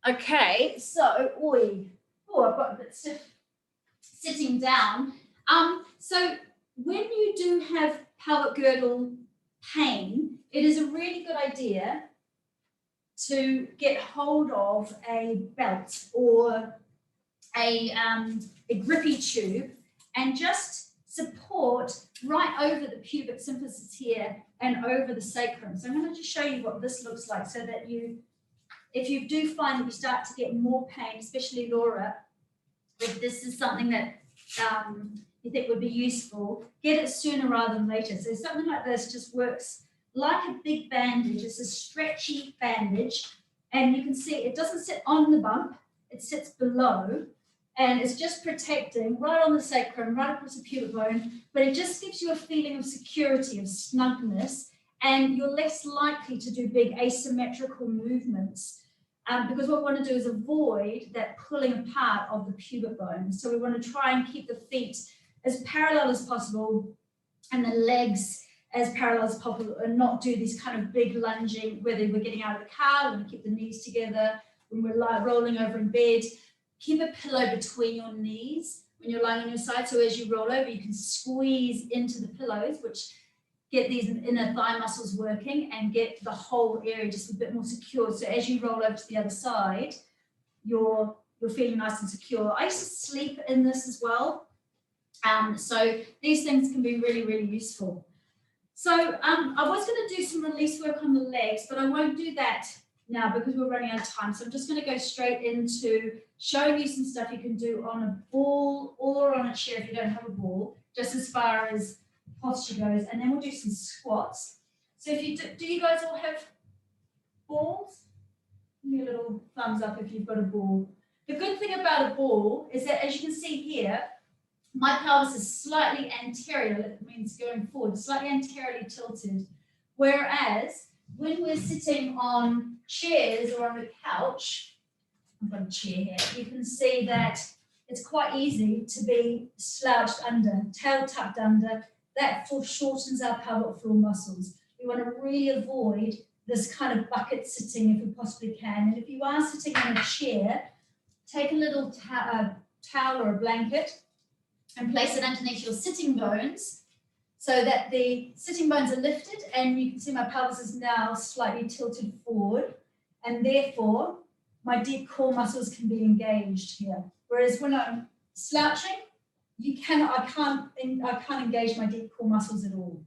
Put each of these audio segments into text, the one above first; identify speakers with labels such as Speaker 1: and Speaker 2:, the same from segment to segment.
Speaker 1: Okay, so, I've got a bit stiff sitting down. So when you do have pelvic girdle pain, it is a really good idea to get hold of a belt or a grippy tube and just support right over the pubic symphysis here and over the sacrum. So I'm going to just show you what this looks like so that if you do find that you start to get more pain, especially Laura, if this is something that you think would be useful, get it sooner rather than later. So something like this just works like a big bandage. It's a stretchy bandage, and you can see it doesn't sit on the bump, it sits below, and it's just protecting right on the sacrum, right across the pubic bone, but it just gives you a feeling of security, of snugness, and you're less likely to do big asymmetrical movements. Because what we want to do is avoid that pulling apart of the pubic bone. So we want to try and keep the feet as parallel as possible and the legs as parallel as possible, and not do these kind of big lunging, whether we're getting out of the car, we want to keep the knees together, when we're rolling over in bed, keep a pillow between your knees when you're lying on your side. So as you roll over, you can squeeze into the pillows, which get these inner thigh muscles working and get the whole area just a bit more secure. So as you roll over to the other side, you're feeling nice and secure. I used to sleep in this as well. So these things can be really, really useful. So I was going to do some release work on the legs, but I won't do that now because we're running out of time. So I'm just going to go straight into showing you some stuff you can do on a ball or on a chair if you don't have a ball, just as far as posture goes, and then we'll do some squats. So if you do you guys all have balls? Give me a little thumbs up if you've got a ball. The good thing about a ball is that, as you can see here, my pelvis is slightly anterior, it means going forward, slightly anteriorly tilted, whereas when we're sitting on chairs or on a couch, I've got a chair here, you can see that it's quite easy to be slouched under, tail tucked under. That shortens our pelvic floor muscles. We want to really avoid this kind of bucket sitting if we possibly can. And if you are sitting on a chair, take a little towel or a blanket and place it underneath your sitting bones so that the sitting bones are lifted, and you can see my pelvis is now slightly tilted forward, and therefore my deep core muscles can be engaged here. Whereas when I'm slouching, I can't engage my deep core muscles at all.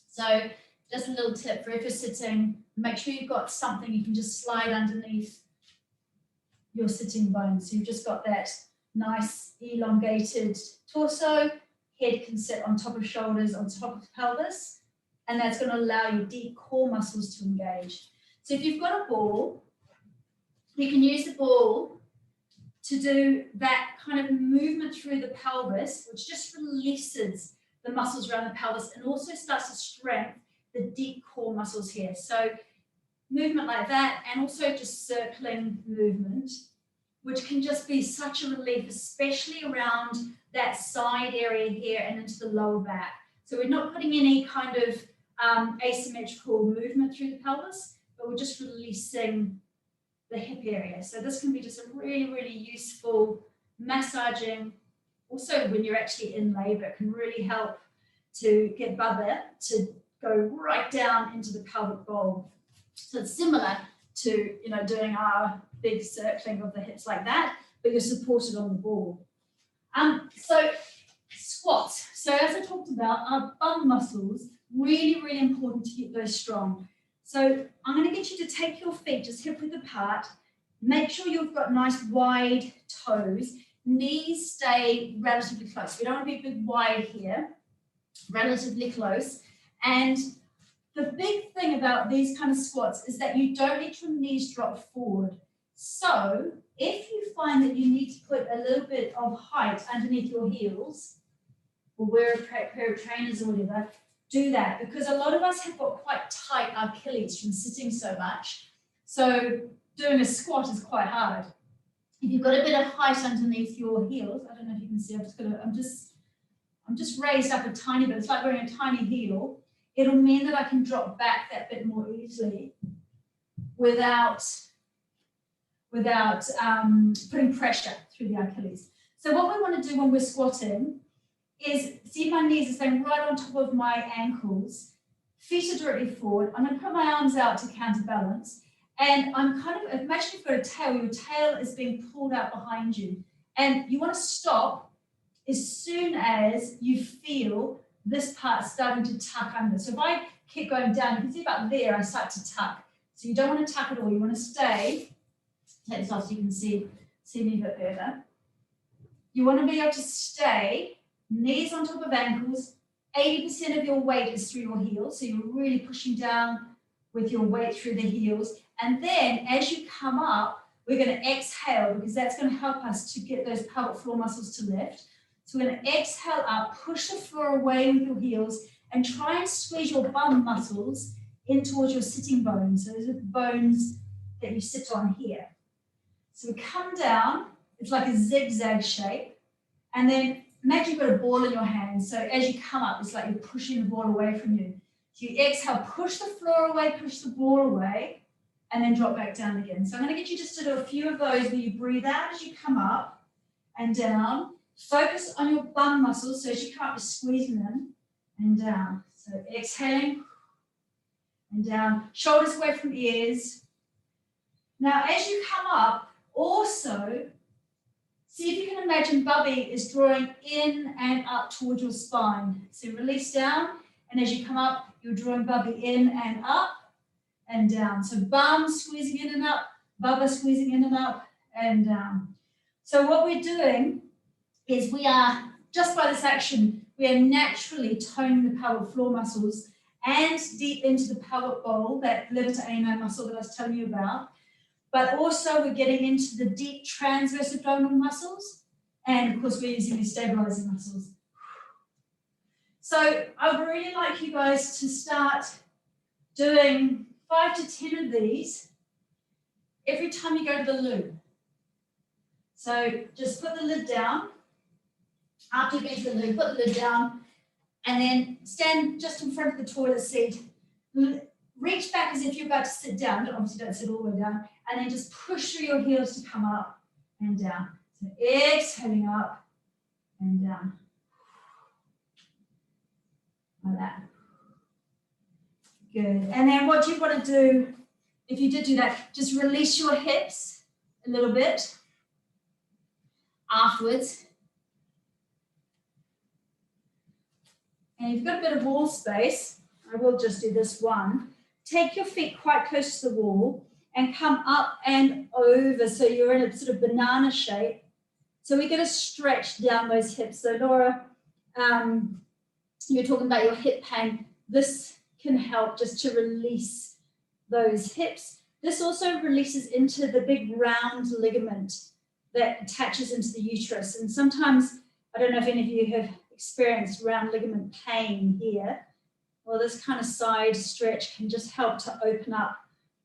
Speaker 1: So just a little tip for if you're sitting, make sure you've got something you can just slide underneath your sitting bones. So you've just got that nice elongated torso, head can sit on top of shoulders, on top of pelvis, and that's going to allow your deep core muscles to engage. So if you've got a ball, you can use the ball to do that kind of movement through the pelvis, which just releases the muscles around the pelvis and also starts to strengthen the deep core muscles here. So movement like that, and also just circling movement, which can just be such a relief, especially around that side area here and into the lower back. So we're not putting any kind of asymmetrical movement through the pelvis, but we're just releasing the hip area. So this can be just a really, really useful massaging. Also, when you're actually in labor, it can really help to get Bubba to go right down into the pelvic bowl. So it's similar to, doing our big circling of the hips like that, but you're supported on the ball. So squats. So as I talked about, our bum muscles, really, really important to keep those strong. So I'm going to get you to take your feet just hip width apart. Make sure you've got nice wide toes. Knees stay relatively close. We don't want to be big wide here, relatively close. And the big thing about these kind of squats is that you don't let your knees drop forward. So if you find that you need to put a little bit of height underneath your heels, or wear a pair of trainers or whatever, do that, because a lot of us have got quite tight Achilles from sitting so much. So doing a squat is quite hard. If you've got a bit of height underneath your heels, I don't know if you can see, I'm just raised up a tiny bit. It's like wearing a tiny heel. It'll mean that I can drop back that bit more easily without without putting pressure through the Achilles. So what we want to do when we're squatting is, see my knees are staying right on top of my ankles, feet are directly forward. I'm going to put my arms out to counterbalance. And I'm kind of, imagine you've got a tail, your tail is being pulled out behind you. And you want to stop as soon as you feel this part starting to tuck under. So if I keep going down, you can see about there, I start to tuck. So you don't want to tuck at all, you want to stay. Take this off so you can see me a bit better. You want to be able to stay, knees on top of ankles. 80% of your weight is through your heels, so you're really pushing down with your weight through the heels. And then as you come up, we're going to exhale, because that's going to help us to get those pelvic floor muscles to lift. So we're going to exhale up, push the floor away with your heels, and try and squeeze your bum muscles in towards your sitting bones. So those are the bones that you sit on here. So we come down, it's like a zigzag shape, and then imagine you've got a ball in your hand. So as you come up, it's like you're pushing the ball away from you. So you exhale, push the floor away, push the ball away, and then drop back down again. So I'm going to get you just to do a few of those where you breathe out as you come up and down. Focus on your bum muscles. So as you come up, you're squeezing them and down. So exhaling and down. Shoulders away from ears. Now, as you come up, also, see if you can imagine Bubby is drawing in and up towards your spine. So release down, and as you come up, you're drawing Bubby in and up and down. So bum squeezing in and up, Bubba squeezing in and up and down. So what we're doing is we are, just by this action, we are naturally toning the pelvic floor muscles and deep into the pelvic bowl, that levator ani muscle that I was telling you about. But also we're getting into the deep transverse abdominal muscles. And of course, we're using these stabilizing muscles. So I would really like you guys to start doing 5 to 10 of these every time you go to the loo. So just put the lid down. After you get to the loo, put the lid down, and then stand just in front of the toilet seat. Reach back as if you're about to sit down, but obviously don't sit all the way down, and then just push through your heels to come up and down. So exhaling up and down. Like that. Good. And then what you want to do, if you did do that, just release your hips a little bit afterwards. And you've got a bit of wall space. I will just do this one. Take your feet quite close to the wall and come up and over. So you're in a sort of banana shape. So we're going to stretch down those hips. So Laura, you're talking about your hip pain. This can help just to release those hips. This also releases into the big round ligament that attaches into the uterus. And sometimes, I don't know if any of you have experienced round ligament pain here. Well, this kind of side stretch can just help to open up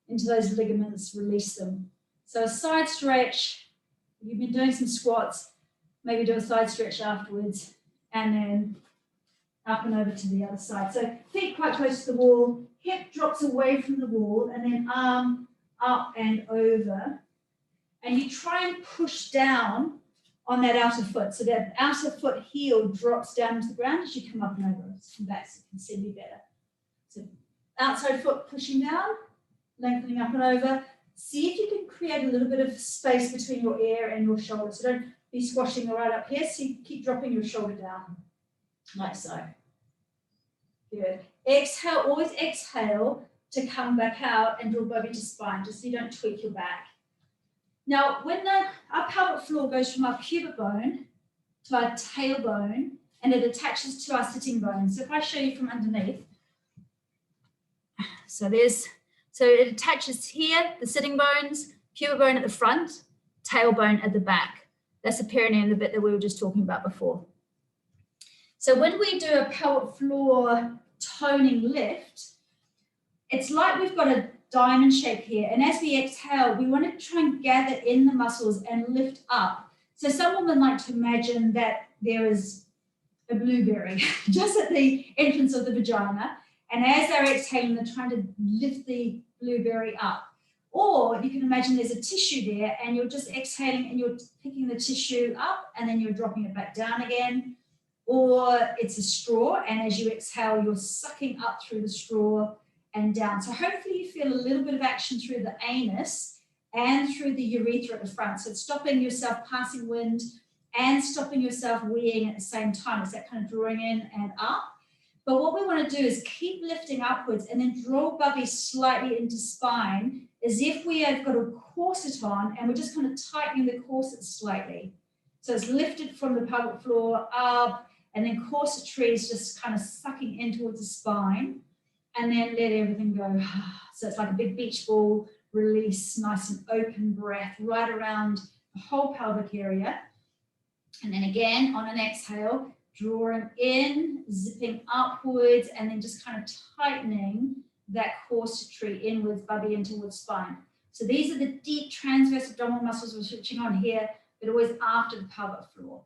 Speaker 1: into those ligaments, release them. So a side stretch, if you've been doing some squats, maybe do a side stretch afterwards, and then up and over to the other side. So feet quite close to the wall, hip drops away from the wall, and then arm up and over. And you try and push down on that outer foot. So that outer foot heel drops down to the ground as you come up and over. Come back so you can see me better. So outside foot pushing down, lengthening up and over. See if you can create a little bit of space between your ear and your shoulder. So don't be squashing right up here. So you keep dropping your shoulder down, like so. Good. Exhale, always exhale to come back out and draw bubby to spine, just so you don't tweak your back. Now, when our pelvic floor goes from our pubic bone to our tailbone, and it attaches to our sitting bone. So if I show you from underneath, so it attaches here, the sitting bones, pubic bone at the front, tailbone at the back. That's the perineum, the bit that we were just talking about before. So when we do a pelvic floor toning lift, it's like we've got a diamond shape here. And as we exhale, we want to try and gather in the muscles and lift up. So some women like to imagine that there is a blueberry just at the entrance of the vagina. And as they're exhaling, they're trying to lift the blueberry up. Or you can imagine there's a tissue there and you're just exhaling and you're picking the tissue up and then you're dropping it back down again. Or it's a straw, and as you exhale, you're sucking up through the straw and down. So hopefully you feel a little bit of action through the anus and through the urethra at the front. So it's stopping yourself passing wind and stopping yourself weeing at the same time. It's that kind of drawing in and up. But what we want to do is keep lifting upwards and then draw Bubby slightly into spine as if we have got a corset on and we're just kind of tightening the corset slightly. So it's lifted from the pelvic floor up, and then corsetry is just kind of sucking in towards the spine, and then let everything go. So it's like a big beach ball, release, nice and open breath right around the whole pelvic area. And then again, on an exhale, drawing in, zipping upwards, and then just kind of tightening that corsetry inwards, Bubby in towards spine. So these are the deep transverse abdominal muscles we're switching on here, but always after the pelvic floor.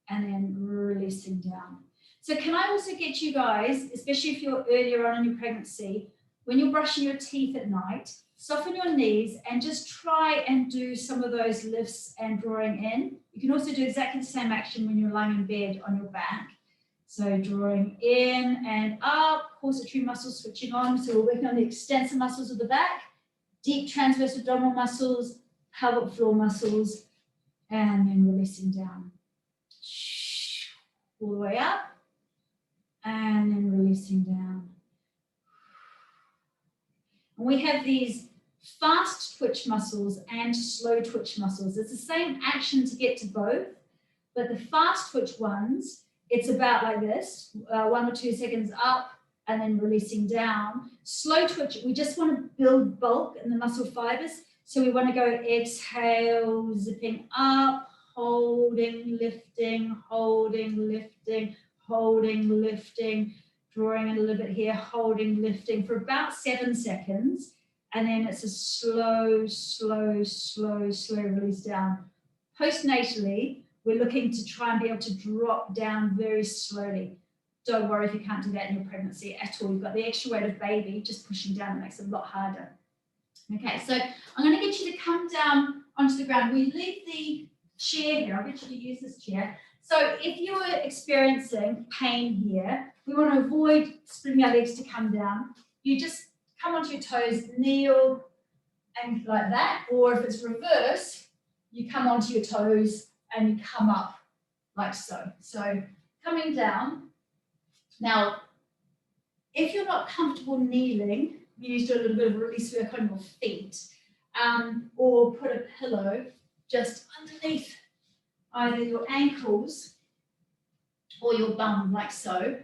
Speaker 1: And then releasing down. So can I also get you guys, especially if you're earlier on in your pregnancy, when you're brushing your teeth at night, soften your knees and just try and do some of those lifts and drawing in. You can also do exactly the same action when you're lying in bed on your back. So drawing in and up, corsetry muscles switching on. So we're working on the extensor muscles of the back, deep transverse abdominal muscles, pelvic floor muscles, and then releasing down. All the way up, and then releasing down. And we have these fast twitch muscles and slow twitch muscles. It's the same action to get to both, but the fast twitch ones, it's about like this, 1 or 2 seconds up and then releasing down. Slow twitch, we just want to build bulk in the muscle fibers. So we want to go exhale, zipping up, holding, lifting, holding, lifting, holding, lifting, drawing in a little bit here, holding, lifting for about 7 seconds. And then it's a slow, slow, slow, slow release down. Postnatally, we're looking to try and be able to drop down very slowly. Don't worry if you can't do that in your pregnancy at all. You've got the extra weight of baby just pushing down. It makes it a lot harder. Okay, so I'm going to get you to come down onto the ground. We leave the chair here. I'll get you to use this chair. So if you are experiencing pain here, we want to avoid splitting our legs to come down. You just come onto your toes, kneel, and like that. Or if it's reverse, you come onto your toes and you come up like so. So coming down. Now, if you're not comfortable kneeling, you need to do a little bit of release work on your feet, or put a pillow just underneath either your ankles or your bum, like so.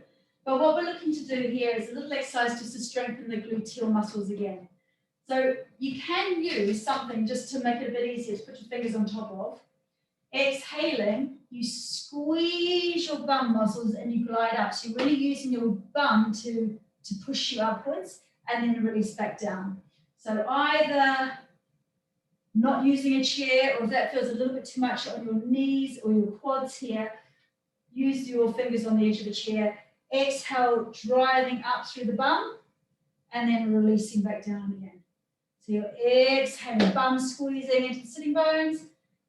Speaker 1: But what we're looking to do here is a little exercise just to strengthen the gluteal muscles again. So you can use something just to make it a bit easier to put your fingers on top of. Exhaling, you squeeze your bum muscles and you glide up. So you're really using your bum to push you upwards and then release back down. So either not using a chair, or if that feels a little bit too much on your knees or your quads here, use your fingers on the edge of the chair. Exhale, driving up through the bum and then releasing back down again. So you're exhaling, bum squeezing into the sitting bones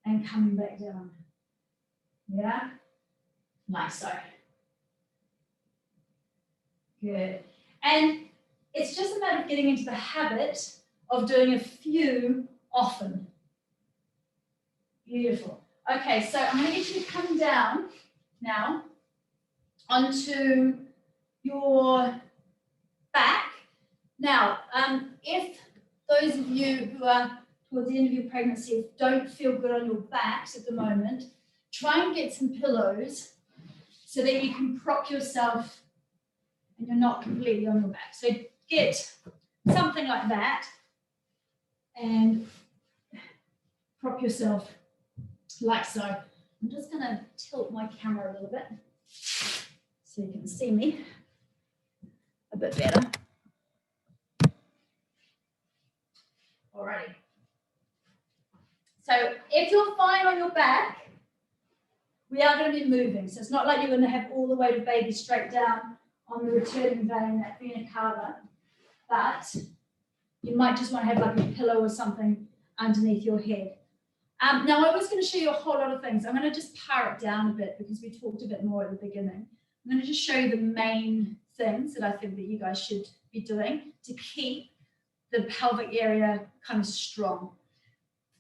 Speaker 1: and coming back down. Yeah? Like so. Good. And it's just a matter of getting into the habit of doing a few often. Beautiful. Okay, so I'm going to get you to come down now onto your back. Now, if those of you who are towards the end of your pregnancy don't feel good on your backs at the moment, try and get some pillows so that you can prop yourself and you're not completely on your back. So get something like that and prop yourself like so. I'm just going to tilt my camera a little bit so you can see me a bit better. Alrighty. So if you're fine on your back, we are going to be moving. So it's not like you're going to have all the weight of baby straight down on the returning vein, that vena cava, but You might just want to have like a pillow or something underneath your head. Now I was going to show you a whole lot of things. I'm going to just pare it down a bit because we talked a bit more at the beginning. I'm going to just show you the main things that I think that you guys should be doing to keep the pelvic area kind of strong.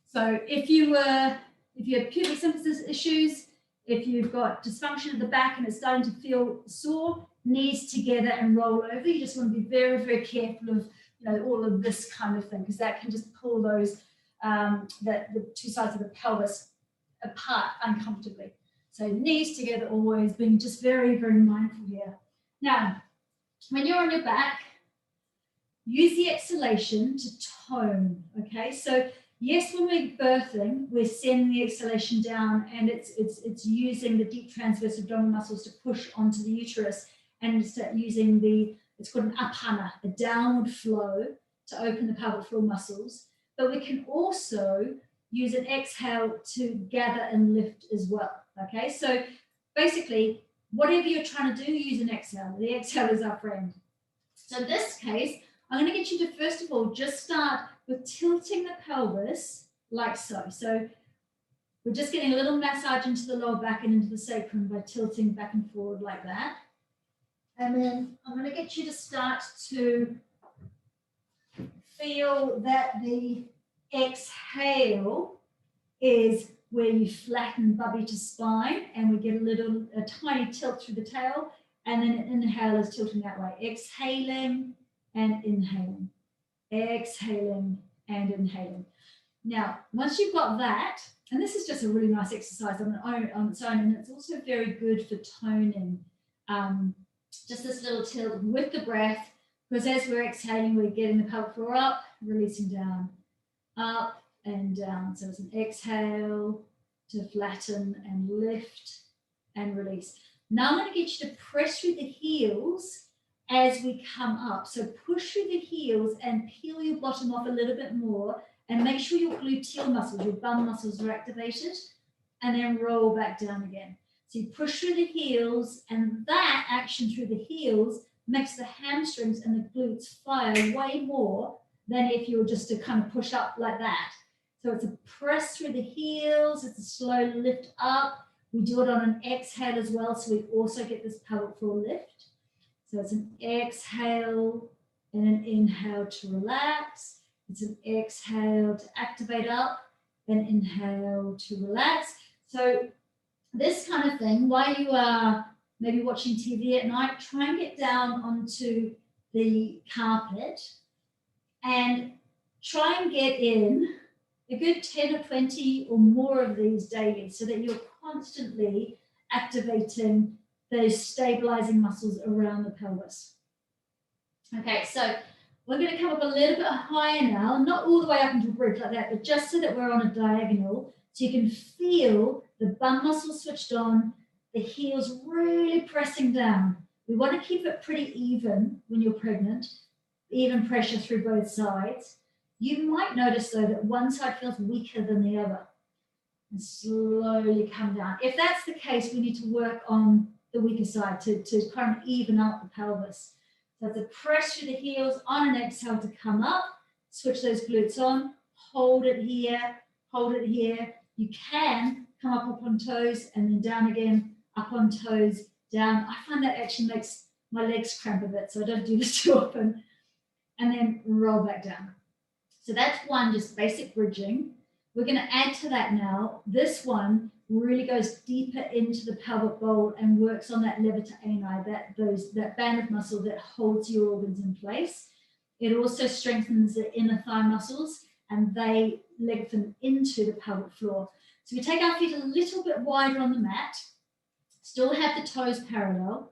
Speaker 1: So if you have pubic symphysis issues, if you've got dysfunction of the back and it's starting to feel sore, knees together and roll over. You just want to be very, very careful of all of this kind of thing, because that can just pull those the two sides of the pelvis apart uncomfortably. So knees together always, being just very, very mindful here. Now, when you're on your back, use the exhalation to tone, okay? So yes, when we're birthing, we're sending the exhalation down, and it's using the deep transverse abdominal muscles to push onto the uterus, and start using it's called an apana, a downward flow to open the pelvic floor muscles. But we can also use an exhale to gather and lift as well, okay? So basically, whatever you're trying to do, use an exhale. The exhale is our friend. So in this case, I'm going to get you to, first of all, just start with tilting the pelvis like so. So we're just getting a little massage into the lower back and into the sacrum by tilting back and forward like that. And then I'm going to get you to start to feel that the exhale is where you flatten bubby to spine, and we get a tiny tilt through the tail, and then an inhale is tilting that way. Exhaling and inhaling. Exhaling and inhaling. Now, once you've got that, and this is just a really nice exercise on its own, and it's also very good for toning. Just this little tilt with the breath, because as we're exhaling, we're getting the pelvic floor up, releasing down, up and down. So it's an exhale to flatten and lift and release. Now I'm going to get you to press through the heels as we come up. So push through the heels and peel your bottom off a little bit more, and make sure your gluteal muscles, your bum muscles, are activated, and then roll back down again. So you push through the heels, and that action through the heels makes the hamstrings and the glutes fire way more than if you were just to kind of push up like that. So it's a press through the heels, it's a slow lift up. We do it on an exhale as well, so we also get this pelvic floor lift. So it's an exhale and an inhale to relax. It's an exhale to activate up, and inhale to relax. So this kind of thing, while you are maybe watching TV at night, try and get down onto the carpet and try and get in a good 10 or 20 or more of these daily, so that you're constantly activating those stabilizing muscles around the pelvis. Okay, so we're going to come up a little bit higher now, not all the way up into a bridge like that, but just so that we're on a diagonal, so you can feel the bum muscles switched on, the heels really pressing down. We want to keep it pretty even when you're pregnant, even pressure through both sides. You might notice, though, that one side feels weaker than the other, and slowly come down. If that's the case, we need to work on the weaker side to kind of even out the pelvis. So to press through the heels on an exhale to come up, switch those glutes on, hold it here, hold it here. You can come up on toes and then down again, up on toes, down. I find that actually makes my legs cramp a bit, so I don't do this too often. And then roll back down. So that's one, just basic bridging. We're going to add to that now. This one really goes deeper into the pelvic bowl and works on that levator ani, that band of muscle that holds your organs in place. It also strengthens the inner thigh muscles, and they lengthen into the pelvic floor. So we take our feet a little bit wider on the mat, still have the toes parallel,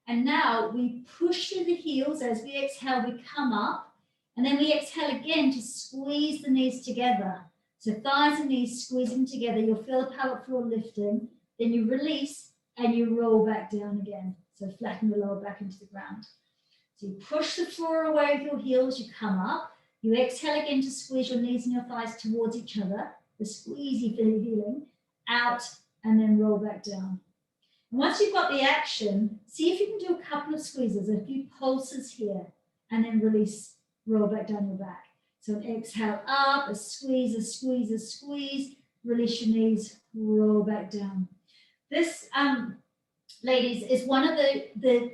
Speaker 1: and now we push through the heels. As we exhale, we come up, and then we exhale again to squeeze the knees together. So thighs and knees squeezing together, you'll feel the pelvic floor lifting, then you release and you roll back down again. So flatten the lower back into the ground. So you push the floor away with your heels, you come up, you exhale again to squeeze your knees and your thighs towards each other, the squeezy feeling, out, and then roll back down. And once you've got the action, see if you can do a couple of squeezes, a few pulses here, and then release, roll back down your back. So an exhale up, a squeeze, a squeeze, a squeeze. Release your knees, roll back down. This, ladies, is one of the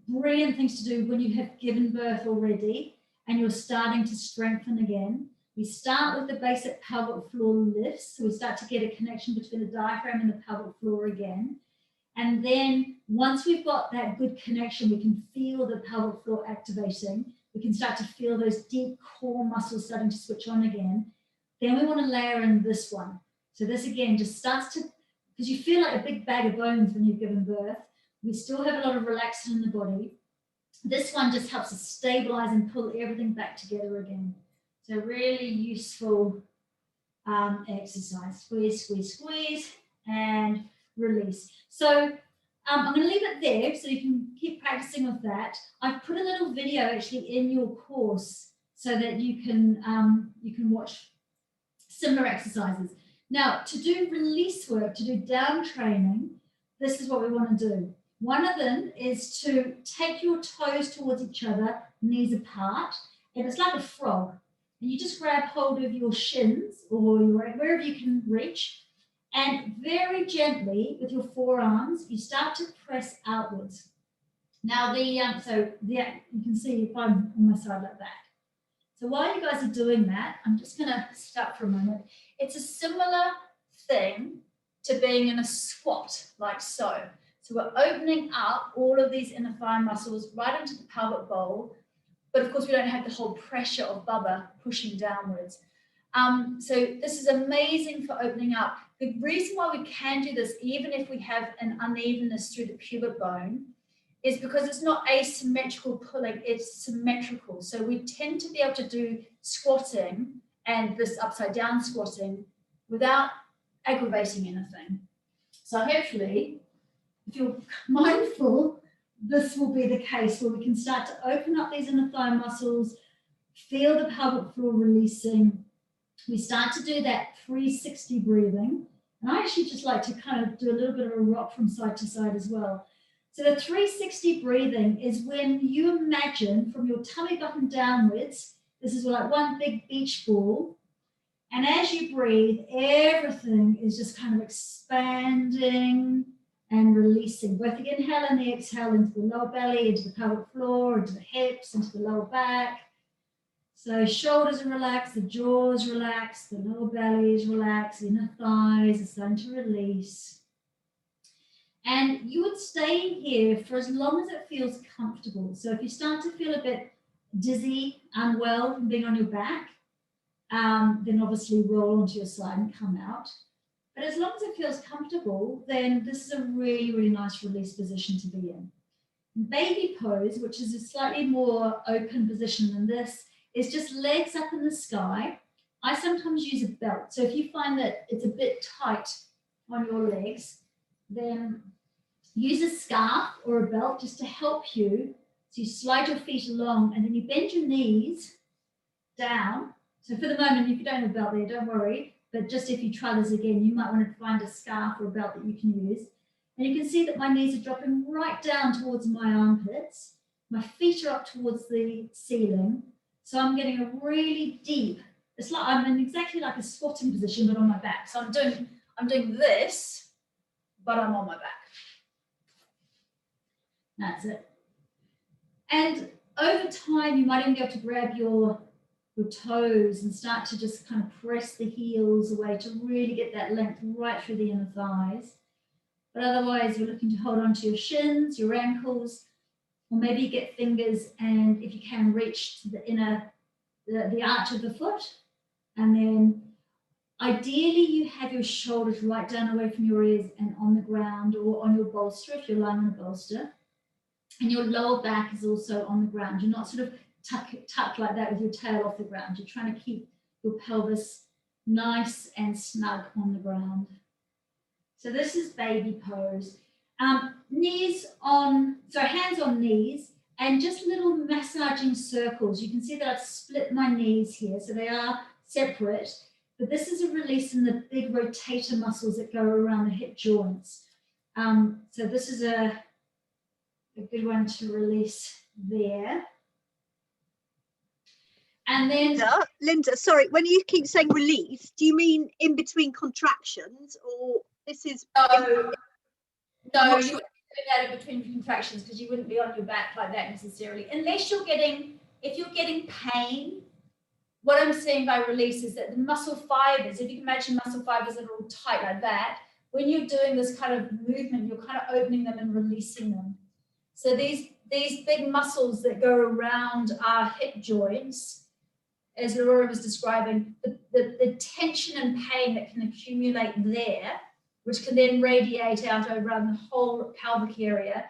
Speaker 1: brilliant things to do when you have given birth already and you're starting to strengthen again. We start with the basic pelvic floor lifts. So we start to get a connection between the diaphragm and the pelvic floor again. And then once we've got that good connection, we can feel the pelvic floor activating. We can start to feel those deep core muscles starting to switch on again. Then we want to layer in this one. So this again just starts to, because you feel like a big bag of bones when you've given birth. We still have a lot of relaxation in the body. This one just helps us stabilize and pull everything back together again. So really useful exercise. Squeeze, squeeze, squeeze, and release. So I'm going to leave it there so you can keep practicing with that. I've put a little video actually in your course so that you can watch similar exercises. Now, to do release work, to do down training, this is what we want to do. One of them is to take your toes towards each other, knees apart, and it's like a frog. And you just grab hold of your shins or wherever you can reach, and very gently with your forearms, you start to press outwards. Now, you can see if I'm on my side like that. So while you guys are doing that, I'm just going to stop for a moment. It's a similar thing to being in a squat, like so. So we're opening up all of these inner thigh muscles right into the pelvic bowl. But of course, we don't have the whole pressure of Bubba pushing downwards. So this is amazing for opening up. The reason why we can do this, even if we have an unevenness through the pubic bone, is because it's not asymmetrical pulling, it's symmetrical. So we tend to be able to do squatting and this upside down squatting without aggravating anything. So hopefully, if you're mindful, this will be the case where we can start to open up these inner thigh muscles, feel the pelvic floor releasing. We start to do that 360 breathing. And I actually just like to kind of do a little bit of a rock from side to side as well. So the 360 breathing is when you imagine from your tummy button downwards, this is like one big beach ball. And as you breathe, everything is just kind of expanding and releasing, both the inhale and the exhale into the lower belly, into the pelvic floor, into the hips, into the lower back. So shoulders are relaxed, the jaws relax, the lower belly is relaxed, the inner thighs are starting to release. And you would stay here for as long as it feels comfortable. So if you start to feel a bit dizzy, unwell from being on your back, then obviously roll onto your side and come out. But as long as it feels comfortable, then this is a really, really nice release position to be in. Baby pose, which is a slightly more open position than this, is just legs up in the sky. I sometimes use a belt. So if you find that it's a bit tight on your legs, then use a scarf or a belt just to help you. So you slide your feet along and then you bend your knees down. So for the moment, if you don't have a belt there, don't worry. But just if you try this again, you might want to find a scarf or a belt that you can use. And you can see that my knees are dropping right down towards my armpits. My feet are up towards the ceiling. So I'm getting a really deep, it's like I'm in exactly like a squatting position, but on my back. So I'm doing this, but I'm on my back. That's it. And over time, you might even be able to grab your toes and start to just kind of press the heels away to really get that length right through the inner thighs. But otherwise, you're looking to hold on to your shins, your ankles, or maybe you get fingers and if you can reach to the inner, the arch of the foot. And then ideally you have your shoulders right down away from your ears and on the ground or on your bolster if you're lying on a bolster. And your lower back is also on the ground. You're not sort of tucked like that with your tail off the ground. You're trying to keep your pelvis nice and snug on the ground. So this is baby pose. Hands on knees and just little massaging circles. You can see that I've split my knees here, so they are separate, but this is a release in the big rotator muscles that go around the hip joints. So this is a good one to release there. And then
Speaker 2: Linda, sorry, when you keep saying release, do you mean in between contractions, or this is
Speaker 1: no, you wouldn't be doing that in between contractions, because you wouldn't be on your back like that necessarily, unless if you're getting pain. What I'm saying by release is that the muscle fibers, if you can imagine muscle fibers that are all tight like that, when you're doing this kind of movement, you're kind of opening them and releasing them. So these big muscles that go around our hip joints, as Laura was describing, the tension and pain that can accumulate there, which can then radiate out around the whole pelvic area,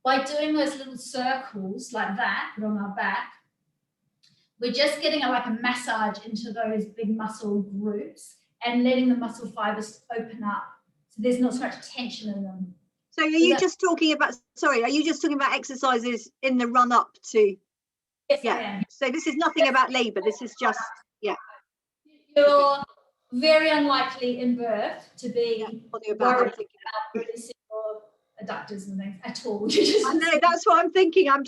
Speaker 1: by doing those little circles like that, but on our back, we're just getting like a massage into those big muscle groups and letting the muscle fibers open up. So there's not so much tension in them.
Speaker 2: So are you just talking about exercises in the run up to?
Speaker 1: Yes,
Speaker 2: yeah.
Speaker 1: I am.
Speaker 2: So this is nothing about labour. This is just,
Speaker 1: You're very unlikely in birth to be worried about releasing your adductors and things at all.
Speaker 2: I know, that's what I'm thinking. I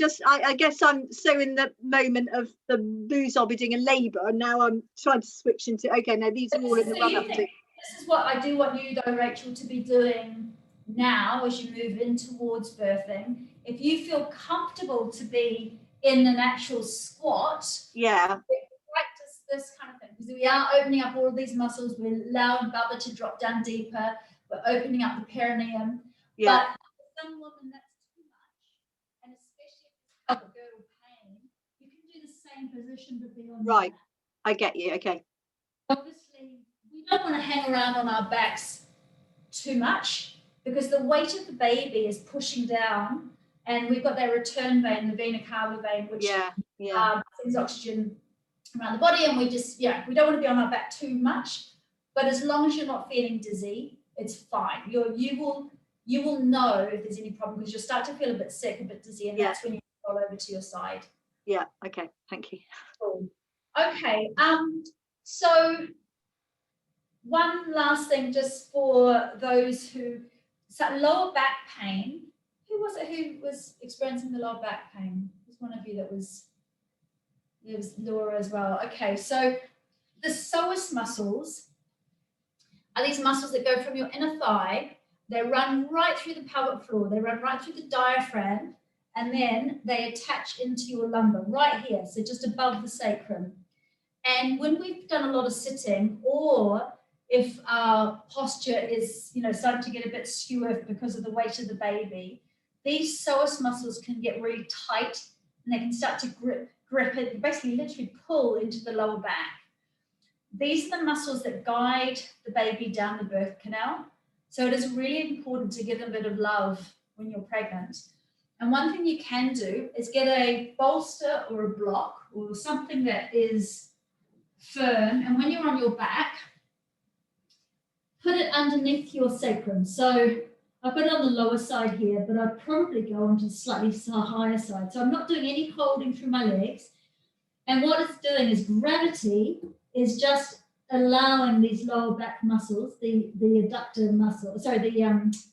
Speaker 2: guess I'm so in the moment of the booze I'll be doing in labour, and now I'm trying to switch into, okay, now these are all in the run up to.
Speaker 1: This is what I do want you though, Rachel, to be doing now as you move in towards birthing. If you feel comfortable to be in an actual squat, practice this kind of thing, because we are opening up all of these muscles. We're allowing Bubba to drop down deeper. We're opening up the perineum. But for some women, that's too much, and especially if it's pelvic girdle pain, you can do the same position but be on your back.
Speaker 2: I get you. Okay.
Speaker 1: Obviously, we don't want to hang around on our backs too much, because the weight of the baby is pushing down, and we've got that return vein, the vena cava vein, which sends oxygen around the body, and we just, we don't want to be on our back too much. But as long as you're not feeling dizzy, it's fine. You will know if there's any problem, because you'll start to feel a bit sick, a bit dizzy, and that's when you roll over to your side.
Speaker 2: Yeah, okay, thank you.
Speaker 1: Cool. Okay, so one last thing, just for those lower back pain. Who was it who was experiencing the lower back pain? It was one of you that was, it was Laura as well. Okay, so the psoas muscles are these muscles that go from your inner thigh. They run right through the pelvic floor. They run right through the diaphragm, and then they attach into your lumbar right here, so just above the sacrum. And when we've done a lot of sitting, or if our posture is, starting to get a bit skew because of the weight of the baby, these psoas muscles can get really tight, and they can start to grip it, basically literally pull into the lower back. These are the muscles that guide the baby down the birth canal. So it is really important to give them a bit of love when you're pregnant. And one thing you can do is get a bolster or a block or something that is firm, and when you're on your back, put it underneath your sacrum. So I've got it on the lower side here, but I'd probably go onto the slightly higher side. So I'm not doing any holding through my legs. And what it's doing is gravity is just allowing these lower back muscles, the adductor muscle, sorry, the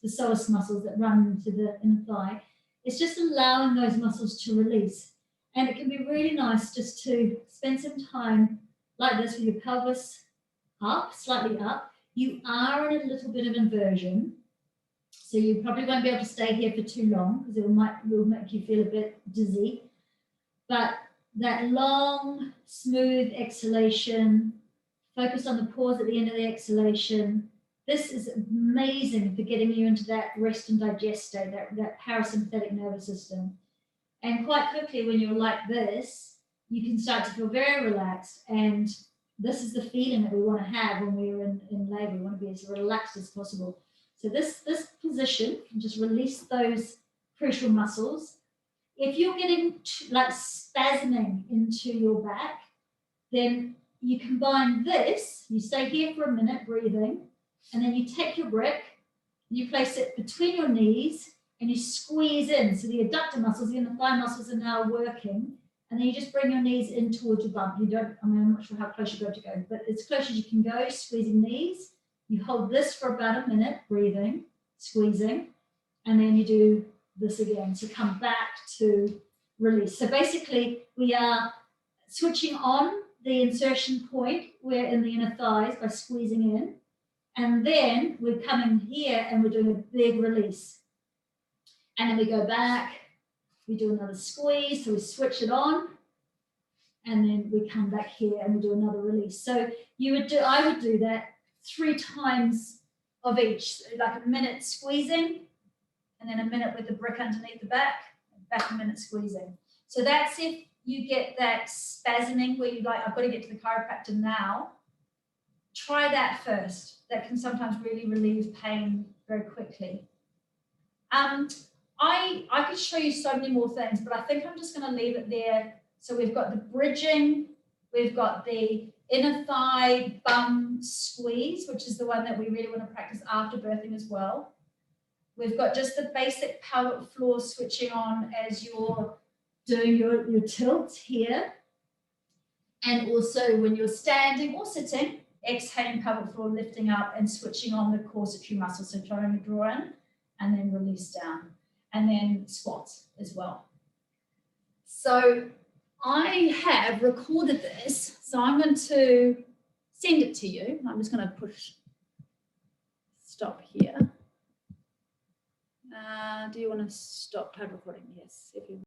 Speaker 1: psoas muscles that run into the inner thigh, it's just allowing those muscles to release. And it can be really nice just to spend some time like this with your pelvis up, slightly up. You are in a little bit of inversion, so you probably won't be able to stay here for too long, because it will make you feel a bit dizzy. But that long, smooth exhalation, focus on the pause at the end of the exhalation. This is amazing for getting you into that rest and digest state, that parasympathetic nervous system. And quite quickly, when you're like this, you can start to feel very relaxed. And this is the feeling that we want to have when we're in labor. We want to be as relaxed as possible. So this position can just release those crucial muscles. If you're getting like spasming into your back, then you combine this, you stay here for a minute breathing, and then you take your brick, you place it between your knees, and you squeeze in. So the adductor muscles, the inner thigh muscles are now working, and then you just bring your knees in towards your bum. I'm not sure how close you're going to go, but as close as you can go, squeezing knees. You hold this for about a minute, breathing, squeezing, and then you do this again. So come back to release. So basically we are switching on the insertion point, we're in the inner thighs by squeezing in. And then we're coming here and we're doing a big release. And then we go back, we do another squeeze, so we switch it on. And then we come back here and we do another release. So I would do that 3 times of each, like a minute squeezing, and then a minute with the brick underneath the back a minute squeezing. So that's if you get that spasming where you're like, I've got to get to the chiropractor now. Try that first. That can sometimes really relieve pain very quickly. I could show you so many more things, but I think I'm just going to leave it there. So we've got the bridging, we've got the inner thigh bum squeeze, which is the one that we really want to practice after birthing as well. We've got just the basic pelvic floor switching on as you're doing your tilt here. And also when you're standing or sitting, exhaling pelvic floor, lifting up and switching on the corsatory muscle. So trying to draw in and then release down. And then squats as well. So I have recorded this. So I'm going to send it to you. I'm just going to push stop here. Do you want to stop tab recording? Yes. If you